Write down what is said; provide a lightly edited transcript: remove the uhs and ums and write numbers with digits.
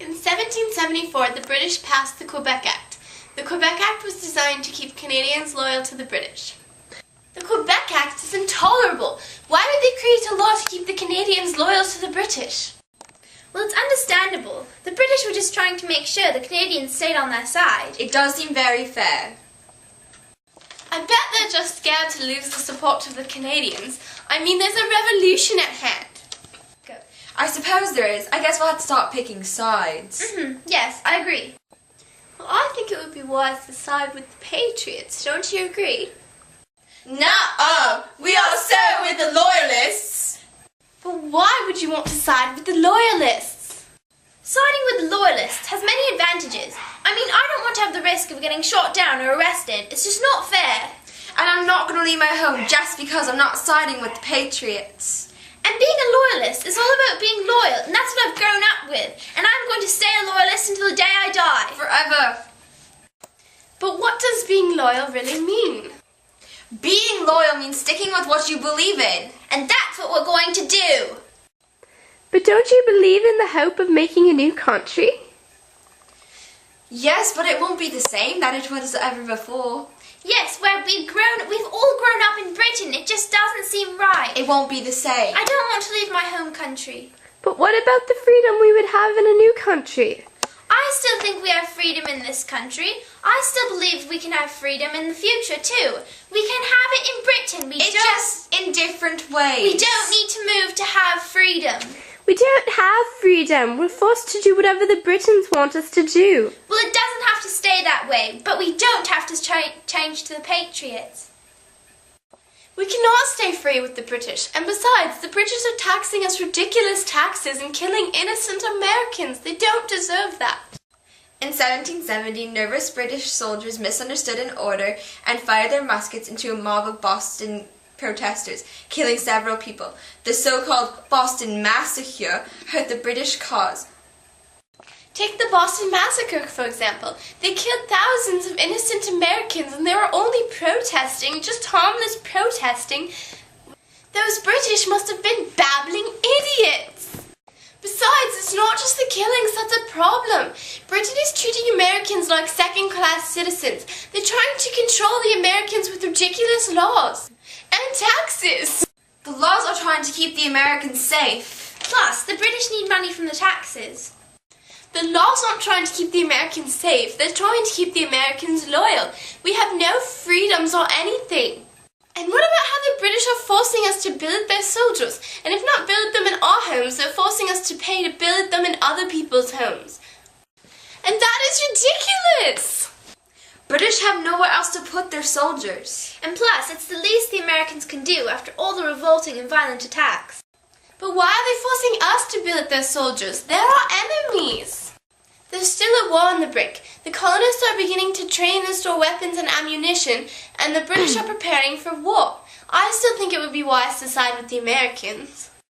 In 1774, the British passed the Quebec Act. The Quebec Act was designed to keep Canadians loyal to the British. The Quebec Act is intolerable. Why would they create a law to keep the Canadians loyal to the British? Well, it's understandable. The British were just trying to make sure the Canadians stayed on their side. It does seem very fair. I bet they're just scared to lose the support of the Canadians. I mean, there's a revolution at hand. Go. I suppose there is. I guess we'll have to start picking sides. Yes, I agree. Well, I think it would be wise to side with the Patriots. Don't you agree? Nuh-uh! We are so with the Loyalists! But why would you want to side with the Loyalists? Siding with the Loyalists has many advantages. I mean, I don't want to have the risk of getting shot down or arrested. It's just not fair. And I'm not going to leave my home just because I'm not siding with the Patriots. And being a loyalist is all about being loyal, and that's what I've grown up with. And I'm going to stay a loyalist until the day I die. Forever. But what does being loyal really mean? Being loyal means sticking with what you believe in. And that's what we're going to do. But don't you believe in the hope of making a new country? Yes, but it won't be the same that it was ever before. Yes, where we've all grown up in Britain. It just doesn't seem right. It won't be the same. I don't want to leave my home country. But what about the freedom we would have in a new country? I still think we have freedom in this country. I still believe we can have freedom in the future too. We can have it in Britain. It's just in different ways. We don't need to move to have freedom. We don't have freedom. We're forced to do whatever the Britons want us to do. Well, it doesn't have to stay that way, but we don't have to change to the Patriots. We cannot stay free with the British, and besides, the British are taxing us ridiculous taxes and killing innocent Americans. They don't deserve that. In 1770, nervous British soldiers misunderstood an order and fired their muskets into a mob of Boston protesters, killing several people. The so-called Boston Massacre hurt the British cause. Take the Boston Massacre, for example. They killed thousands of innocent Americans and they were only protesting, just harmless protesting. Those British must have been babbling idiots. Besides, it's not just the killings that's a problem. Britain is treating Americans like second-class citizens. They're trying to control the Americans with ridiculous laws and taxes. The laws are trying to keep the Americans safe. Plus, the British need money from the taxes. The laws aren't trying to keep the Americans safe. They're trying to keep the Americans loyal. We have no freedoms or anything. And what about how the British are forcing us to billet their soldiers? And if not billet them in our homes, they're forcing us to pay to billet them in other people's homes. And that is ridiculous! British have nowhere else to put their soldiers. And plus, it's the least the Americans can do after all the revolting and violent attacks. But why are they forcing us to billet their soldiers? They're our enemies. There's still a war on the brink. The colonists are beginning to train and store weapons and ammunition, and the British are preparing for war. I still think it would be wise to side with the Americans.